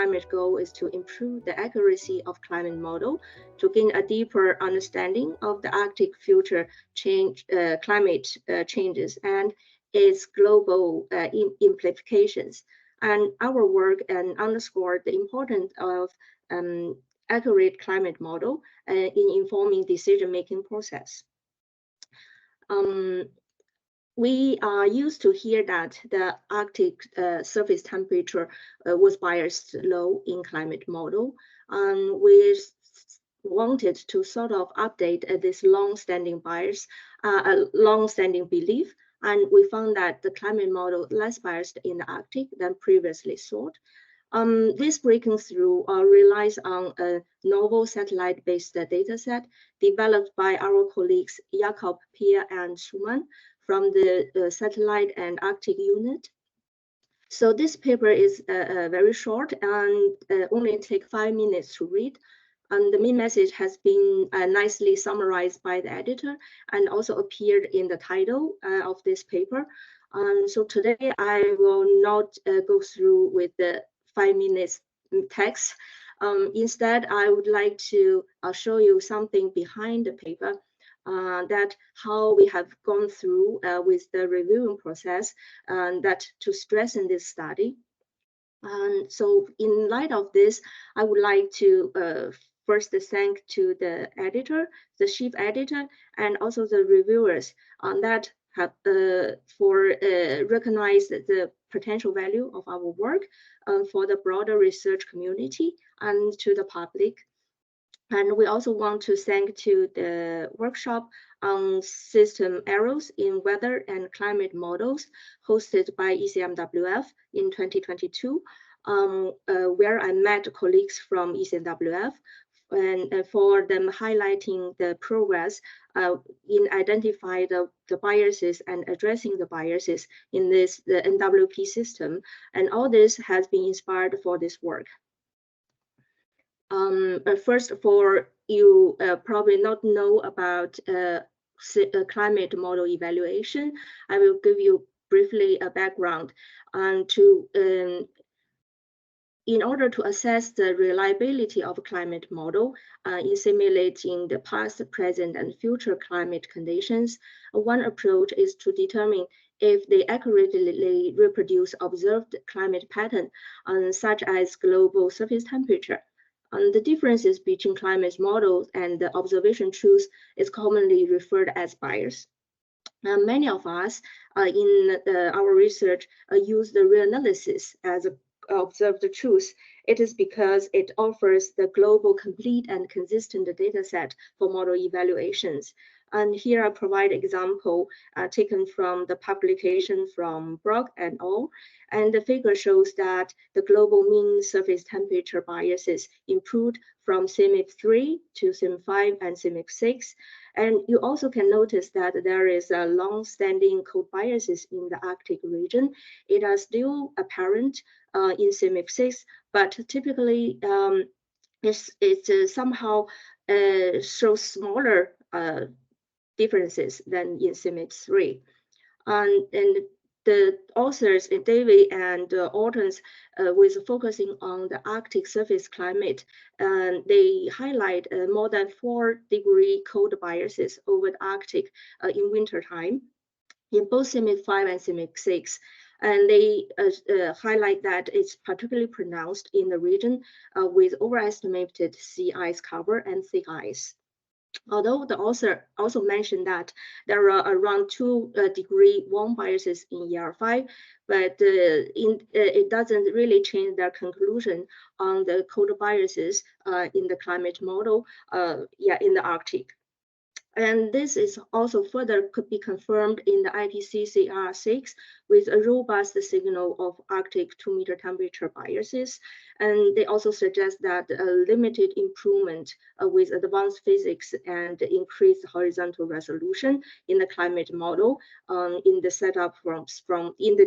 climate goal is to improve the accuracy of climate model to gain a deeper understanding of the Arctic future climate changes and its global implications. And our work underscored the importance of accurate climate model in informing decision-making process. We are used to hear that the Arctic surface temperature was biased low in climate model. We wanted to sort of update this long-standing bias, long-standing belief, and we found that the climate model less biased in the Arctic than previously thought. This breaking through relies on a novel satellite-based dataset developed by our colleagues Jakob, Pierre, and Schumann from the Satellite and Arctic Unit. So this paper is very short and only take 5 minutes to read. And the main message has been nicely summarized by the editor and also appeared in the title of this paper. So today I will not go through with the 5 minutes text. Instead, I would like to show you something behind the paper, that how we have gone through with the reviewing process, that to strengthen this study. And so in light of this, I would like to first thank to the editor, the chief editor, and also the reviewers that have for recognize the potential value of our work for the broader research community and to the public. And we also want to thank to the workshop on system errors in weather and climate models hosted by ECMWF in 2022, where I met colleagues from ECMWF and for them highlighting the progress in identifying the biases and addressing the biases in the NWP system. And all this has been inspired for this work. First, for you probably not know about climate model evaluation, I will give you briefly a background in order to assess the reliability of a climate model in simulating the past, present, and future climate conditions. One approach is to determine if they accurately reproduce observed climate pattern, such as global surface temperature. And the differences between climate models and the observation truth is commonly referred as bias. Many of us in our research use the reanalysis as a observed truth. It is because it offers the global, complete, and consistent data set for model evaluations. And here I provide example taken from the publication from Brock et al. And the figure shows that the global mean surface temperature biases improved from CMIP 3 to CMIP 5 and CMIP 6. And you also can notice that there is a long-standing cold biases in the Arctic region. It is still apparent in CMIP 6, but typically it somehow shows smaller differences than in CMIP 3. And the authors, David and Ortons, with focusing on the Arctic surface climate, they highlight more than 4-degree cold biases over the Arctic in wintertime in both CMIP 5 and CMIP 6. And they highlight that it's particularly pronounced in the region with overestimated sea ice cover and thick ice. Although the author also mentioned that there are around 2-degree warm biases in ER5, but it doesn't really change their conclusion on the cold biases in the climate model in the Arctic. And this is also further could be confirmed in the IPCC AR6 with a robust signal of Arctic 2-meter temperature biases. And they also suggest that a limited improvement with advanced physics and increased horizontal resolution in the climate model in the setup in the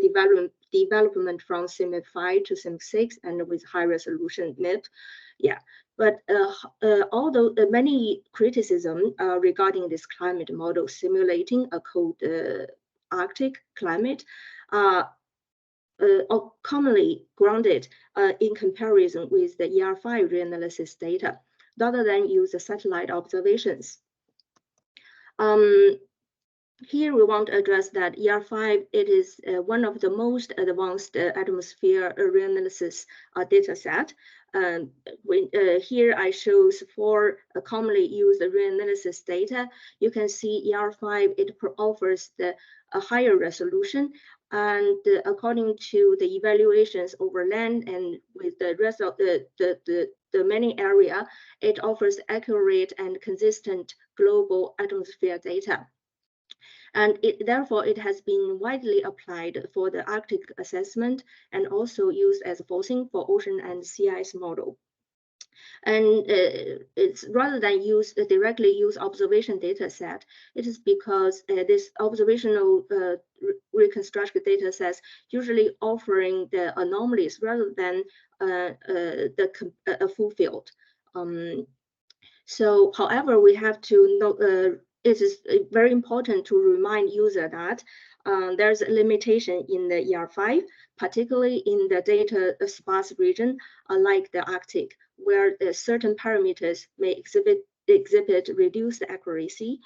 development from CMIP 5 to CMIP 6 and with high resolution MIP. Yeah. But although many criticism regarding this climate model simulating a cold Arctic climate, commonly grounded in comparison with the ER5 reanalysis data, rather than use the satellite observations. Here we want to address that ER5, it is one of the most advanced atmosphere reanalysis data set. Here I shows 4 commonly used reanalysis data. You can see ER5, it offers a higher resolution, and according to the evaluations over land and with the rest of the remaining area, it offers accurate and consistent global atmosphere data. And therefore, it has been widely applied for the Arctic assessment and also used as forcing for ocean and sea ice model. And it's rather than directly use observation data set, it is because this observational reconstructed data sets usually offering the anomalies rather than a full field. So, however, we have to know it is very important to remind user that there's a limitation in the ER5, particularly in the data sparse region, like the Arctic, where certain parameters may exhibit reduced accuracy.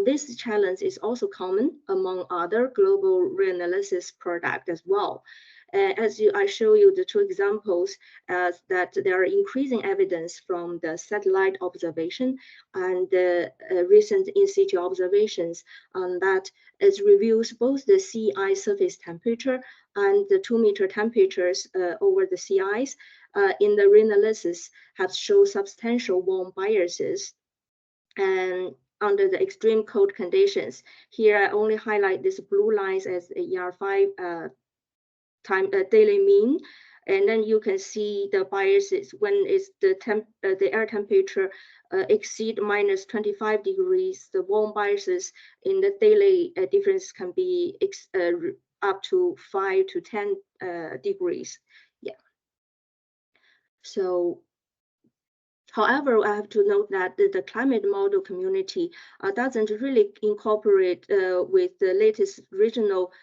This challenge is also common among other global reanalysis products as well. I show you the 2 examples, that there are increasing evidence from the satellite observation and the recent in situ observations that it reveals both the sea ice surface temperature and the 2-meter temperatures over the sea ice in the reanalysis have shown substantial warm biases. And under the extreme cold conditions, here I only highlight this blue lines as the ER5 daily mean, and then you can see the biases when it's the air temperature exceed minus 25 degrees. The warm biases in the daily difference can be up to 5 to 10 degrees. Yeah. So, however, I have to note that the climate model community doesn't really incorporate with the latest regional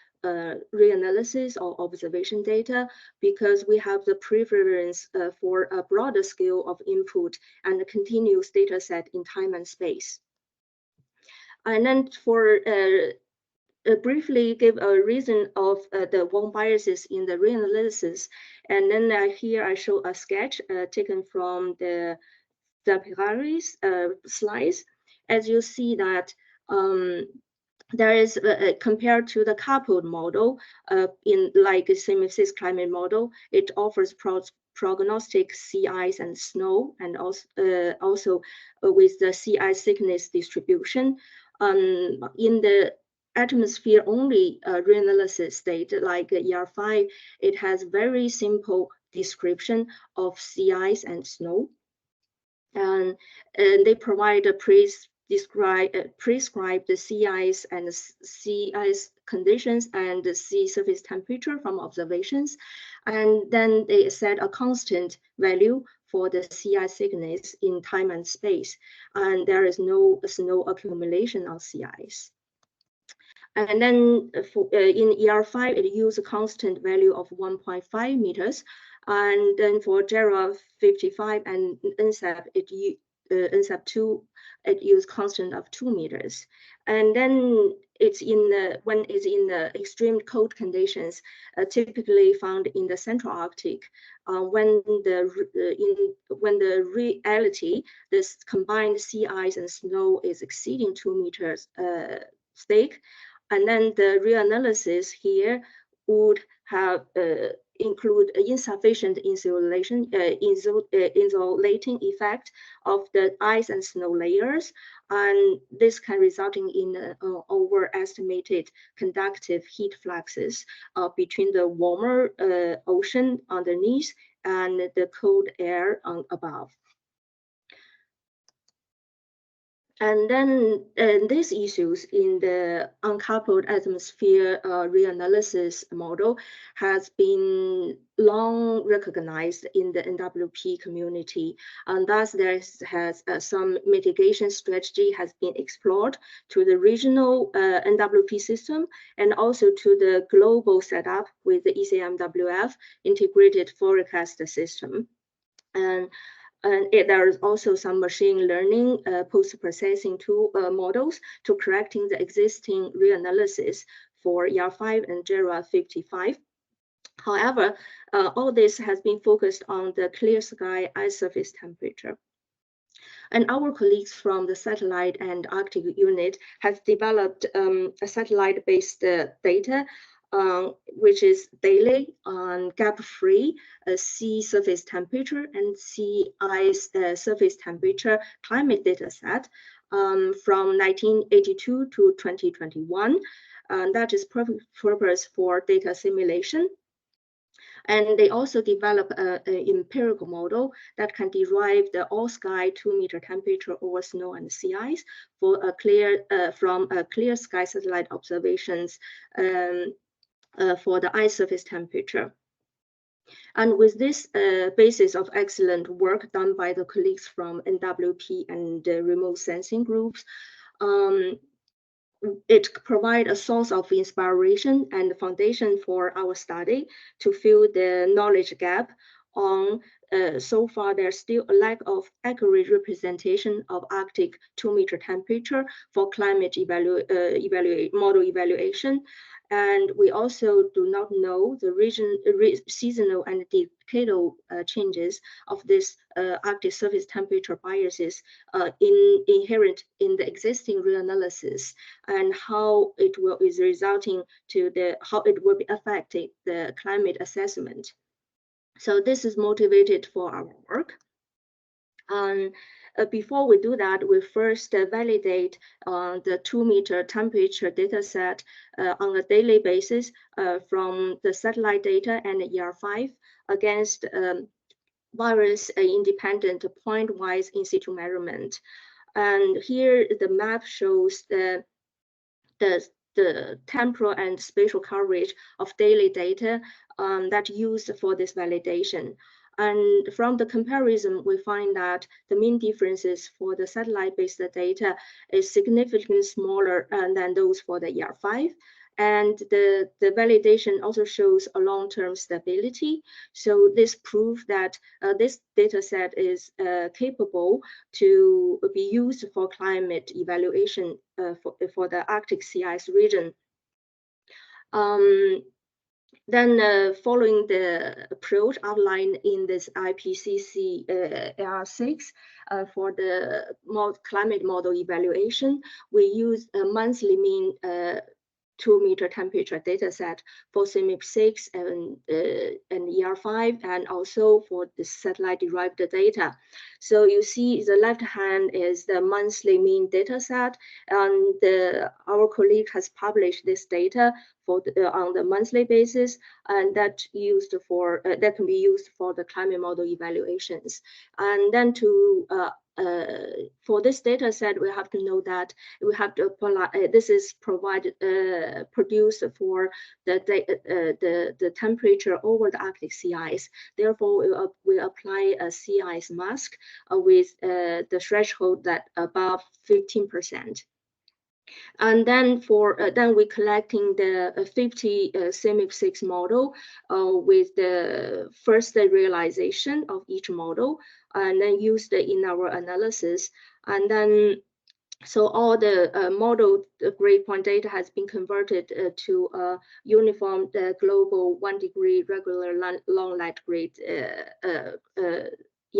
reanalysis or observation data, because we have the preference for a broader scale of input and a continuous data set in time and space. And then for briefly give a reason of the warm biases in the reanalysis, and then here I show a sketch taken from the Paris slides. As you see that there is compared to the coupled model in like a semi-fixed climate model, it offers prognostic sea ice and snow, and also with the sea ice thickness distribution. In the atmosphere only reanalysis state like ER5, it has very simple description of sea ice and snow, and they provide a prescribed sea ice and sea ice conditions and the sea surface temperature from observations, and then they set a constant value for the sea ice thickness in time and space, and there is no snow accumulation on sea ice. And then in ER5, it uses a constant value of 1.5 meters. And then for JERA 55 and NSEP, NSEP 2, it uses constant of 2 meters. And then it's when it's in the extreme cold conditions, typically found in the Central Arctic, when the reality, this combined sea ice and snow is exceeding 2 meters thick. And then the reanalysis here would have include insufficient insulation, insulating effect of the ice and snow layers, and this can resulting in overestimated conductive heat fluxes between the warmer ocean underneath and the cold air above. And then these issues in the uncoupled atmosphere reanalysis model has been long recognized in the NWP community. And thus there has some mitigation strategy has been explored to the regional NWP system and also to the global setup with the ECMWF integrated forecast system. And there is also some machine learning post-processing tool models to correcting the existing reanalysis for ER5 and JERA55. However, all this has been focused on the clear sky ice surface temperature. And our colleagues from the satellite and Arctic unit have developed a satellite-based data which is daily gap-free sea surface temperature and sea ice surface temperature climate data set from 1982 to 2021. That is purpose for data simulation. And they also develop an empirical model that can derive the all-sky 2-meter temperature over snow and sea ice for a clear from a clear sky satellite observations for the ice surface temperature. And with this basis of excellent work done by the colleagues from NWP and the remote sensing groups, it provides a source of inspiration and foundation for our study to fill the knowledge gap on so far there's still a lack of accurate representation of Arctic 2-meter temperature for climate model evaluation. And we also do not know the seasonal and decadal changes of this Arctic surface temperature biases inherent in the existing reanalysis and how it is resulting to how it will be affecting the climate assessment. So this is motivated for our work. Before we do that, we first validate the 2-meter temperature data set on a daily basis from the satellite data and ER5 against various independent point-wise in situ measurement. And here the map shows the temporal and spatial coverage of daily data that used for this validation. And from the comparison, we find that the mean differences for the satellite-based data is significantly smaller than those for the ER5. And the validation also shows a long-term stability. So this proves that this data set is capable to be used for climate evaluation for the Arctic sea ice region. Then following the approach outlined in this IPCC AR6 for the climate model evaluation, we use a monthly mean 2-meter temperature data set for CMIP6 and ER5, and also for the satellite-derived data. So you see the left hand is the monthly mean data set, and our colleague has published this data for on the monthly basis, and that can be used for the climate model evaluations. And then for this data set, we have to know that we have to apply, this is produced for the temperature over the Arctic sea ice. Therefore, we apply a sea ice mask with the threshold that above 15%. And then then we're collecting the 50 CMIP6 model with the first realization of each model, and then used in our analysis. And then so all the model grade point data has been converted to a uniform global 1-degree regular long light grade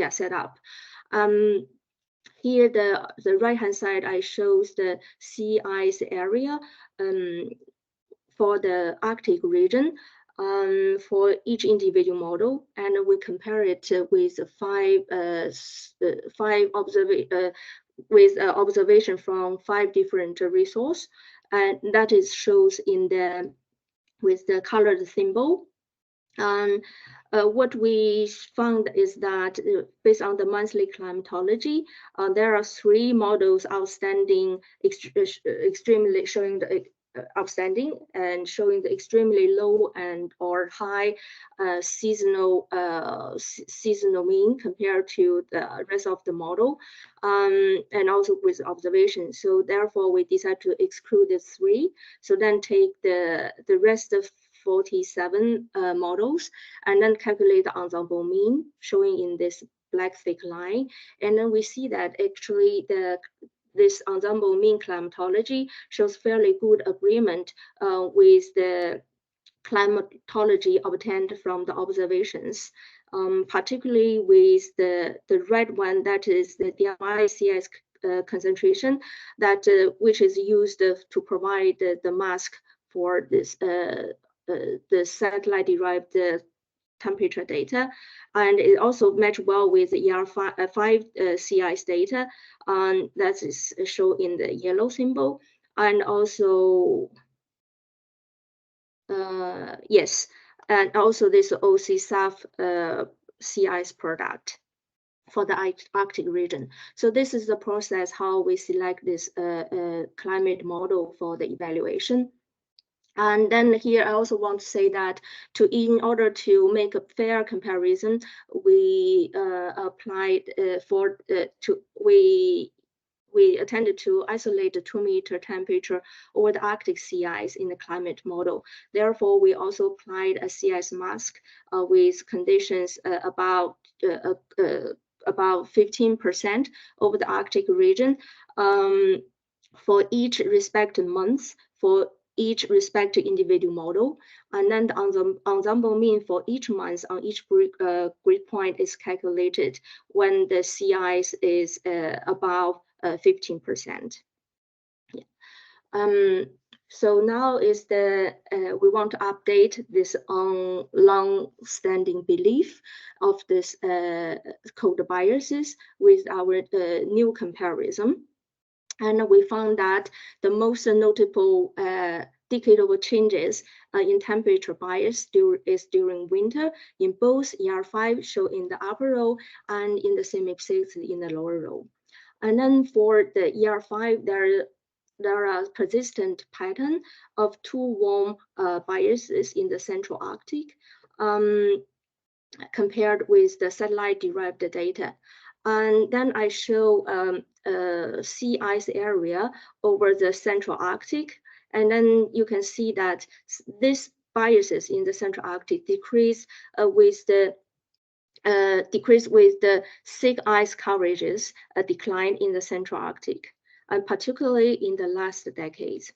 setup. Here, the right-hand side, I shows the sea ice area for the Arctic region for each individual model, and we compare it with observation from 5 different resources, and that is shows in with the colored symbol. What we found is that based on the monthly climatology, there are 3 models outstanding, extremely showing the outstanding and showing the extremely low and or high seasonal mean compared to the rest of the model, and also with observation. So therefore, we decided to exclude the 3. So then take the rest of 47 models and then calculate the ensemble mean showing in this black thick line. And then we see that actually this ensemble mean climatology shows fairly good agreement with the climatology obtained from the observations, particularly with the red one, that is the DMI CS concentration, that which is used to provide the mask for this the satellite-derived temperature data, and it also matched well with the ER5 CI's data, that is shown in the yellow symbol, and also yes, and also this OC-SAF CI's product for the Arctic region. So this is the process how we select this climate model for the evaluation. And then here I also want to say that in order to make a fair comparison, we applied we attempted to isolate the 2-meter temperature over the Arctic sea ice in the climate model. Therefore, we also applied a sea ice mask with conditions about 15% over the Arctic region for each respective month for each respective individual model, and then the ensemble mean for each month on each grid point is calculated when the sea ice is above 15%. Yeah. So now is we want to update this on long-standing belief of this code biases with our new comparison. And we found that the most notable decadal changes in temperature bias is during winter in both ER5 shown in the upper row and in the CMIP6 in the lower row. And then for the ER5, there are persistent pattern of 2 warm biases in the Central Arctic compared with the satellite-derived data. And then I show sea ice area over the Central Arctic. And then you can see that these biases in the Central Arctic decrease with the thick ice coverages decline in the Central Arctic, and particularly in the last decades.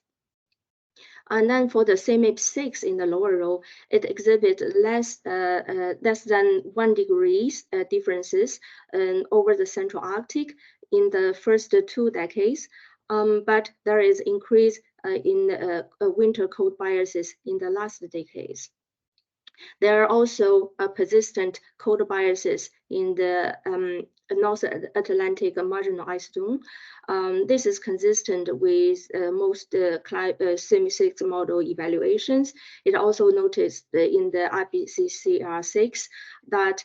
And then for the CMIP6 in the lower row, it exhibits less than 1 degree differences over the Central Arctic in the first 2 decades, but there is increase in winter cold biases in the last decades. There are also persistent cold biases in the North Atlantic marginal ice zone. This is consistent with most CMIP6 model evaluations. It also noticed in the IPCC AR6 that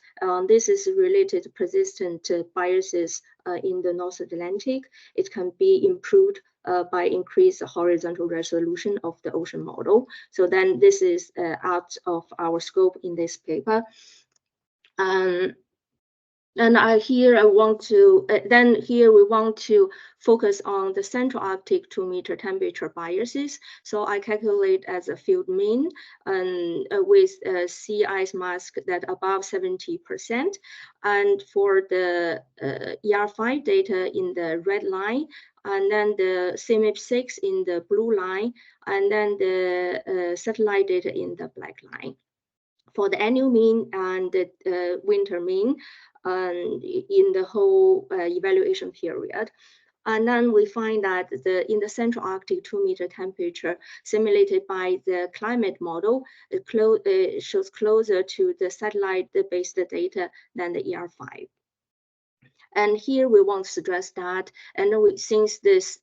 this is related to persistent biases in the North Atlantic. It can be improved by increased horizontal resolution of the ocean model. So then this is out of our scope in this paper. And here we want to focus on the Central Arctic 2-meter temperature biases. So I calculate as a field mean with sea ice mask that above 70%. And for the ER5 data in the red line, and then the CMIP6 in the blue line, and then the satellite data in the black line. For the annual mean and the winter mean in the whole evaluation period. And then we find that in the Central Arctic 2-meter temperature simulated by the climate model, it shows closer to the satellite-based data than the ER5. And here we want to stress that, and since this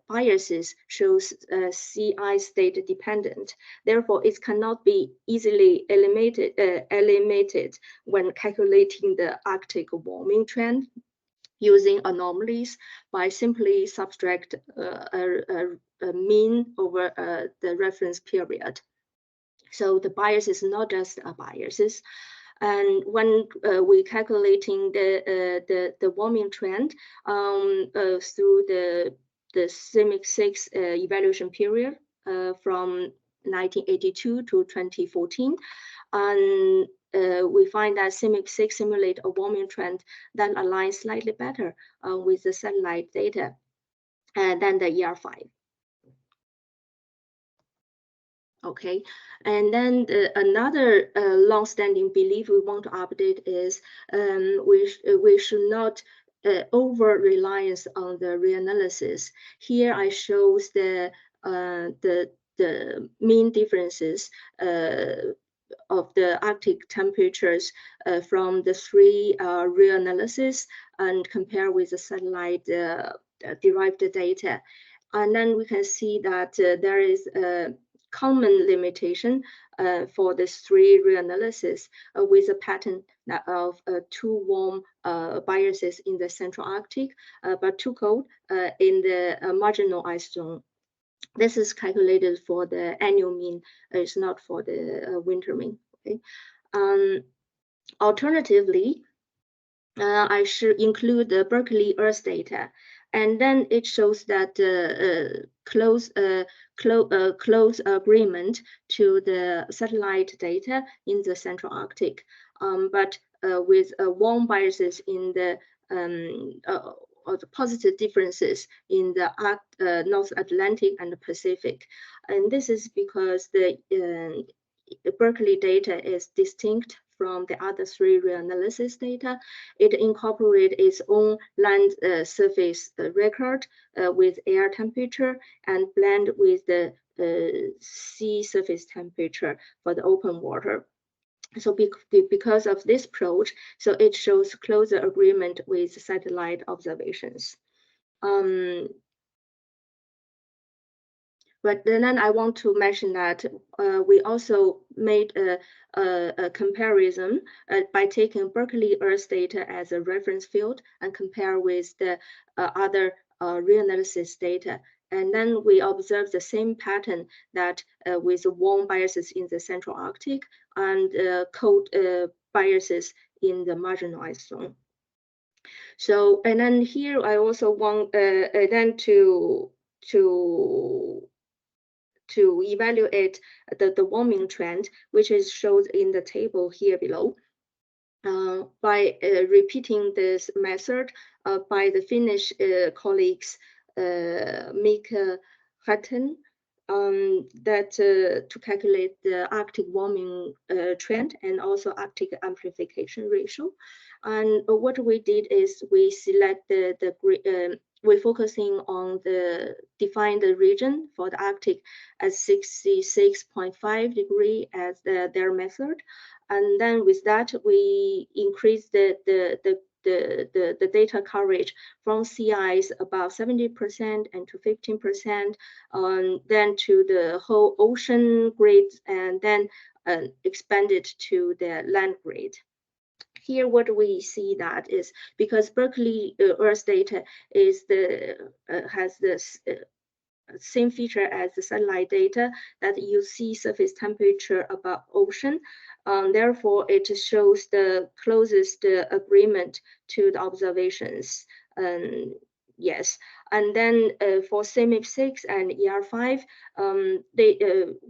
biases shows CI state dependent, therefore it cannot be easily eliminated when calculating the Arctic warming trend using anomalies by simply subtract a mean over the reference period. So the bias is not just a biases. And when we calculating the warming trend through the CIMIC 6 evaluation period from 1982 to 2014, and we find that CIMIC 6 simulate a warming trend that aligns slightly better with the satellite data than the ER5. Okay, and then another long-standing belief we want to update is we should not over-reliance on the reanalysis. Here I shows the mean differences of the Arctic temperatures from the three reanalysis and compare with the satellite derived data. And then we can see that there is a common limitation for this three reanalysis with a pattern of too warm biases in the Central Arctic, but too cold in the marginal ice zone. This is calculated for the annual mean, it's not for the winter mean. Okay. Alternatively, I should include the Berkeley Earth data, and then it shows that close agreement to the satellite data in the Central Arctic, but with warm biases in the or the positive differences in the North Atlantic and the Pacific. And this is because the Berkeley data is distinct from the other three reanalysis data. It incorporates its own land surface record with air temperature and blend with the sea surface temperature for the open water. So because of this approach, so it shows closer agreement with satellite observations. But then I want to mention that we also made a comparison by taking Berkeley Earth data as a reference field and compare with the other reanalysis data. And then we observe the same pattern that with warm biases in the Central Arctic and cold biases in the marginal ice zone. So, and then here I also want then to evaluate the warming trend, which is shown in the table here below. By repeating this method by the Finnish colleagues Mika Hutton, that to calculate the Arctic warming trend and also Arctic amplification ratio. And what we did is we select we're focusing on define the region for the Arctic as 66.5 degree as their method. And then with that, we increase the data coverage from CIs about 70% and to 15%, then to the whole ocean grid, and then expanded to the land grid. Here, what we see that is because Berkeley Earth data is has this same feature as the satellite data that you see surface temperature above ocean. Therefore, it shows the closest agreement to the observations. Yes, and then for CIMIC 6 and ER5, they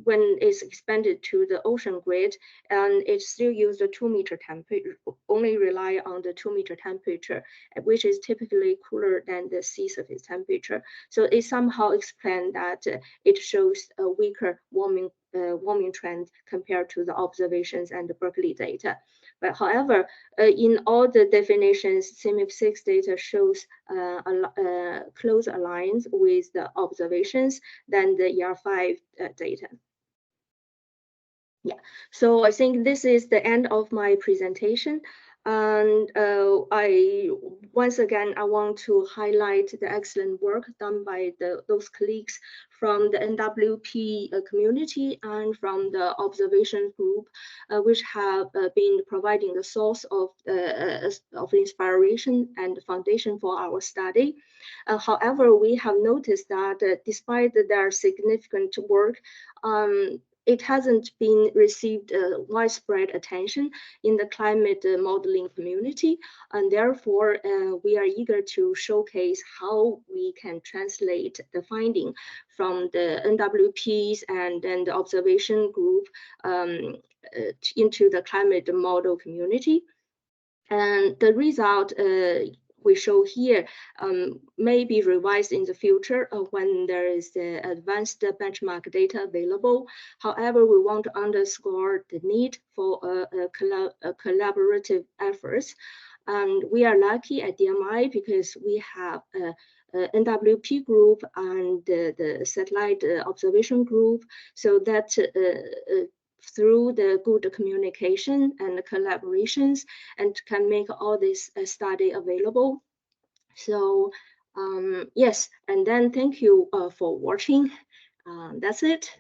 when it's expanded to the ocean grid, and it still uses the 2-meter temperature, only rely on the 2-meter temperature, which is typically cooler than the sea surface temperature. So it somehow explains that it shows a weaker warming trend compared to the observations and the Berkeley data. But however, in all the definitions, CIMIC 6 data shows close alliance with the observations than the ER5 data. Yeah, so I think this is the end of my presentation. And once again, I want to highlight the excellent work done by those colleagues from the NWP community and from the observation group, which have been providing the source of inspiration and foundation for our study. However, we have noticed that despite their significant work, it hasn't been received widespread attention in the climate modeling community, and therefore we are eager to showcase how we can translate the finding from the NWPs and then the observation group into the climate model community. And the result we show here may be revised in the future when there is the advanced benchmark data available. However, we want to underscore the need for a collaborative efforts. And we are lucky at DMI because we have a NWP group and the satellite observation group, so that through the good communication and the collaborations, and can make all this study available. So yes, and then thank you for watching. That's it.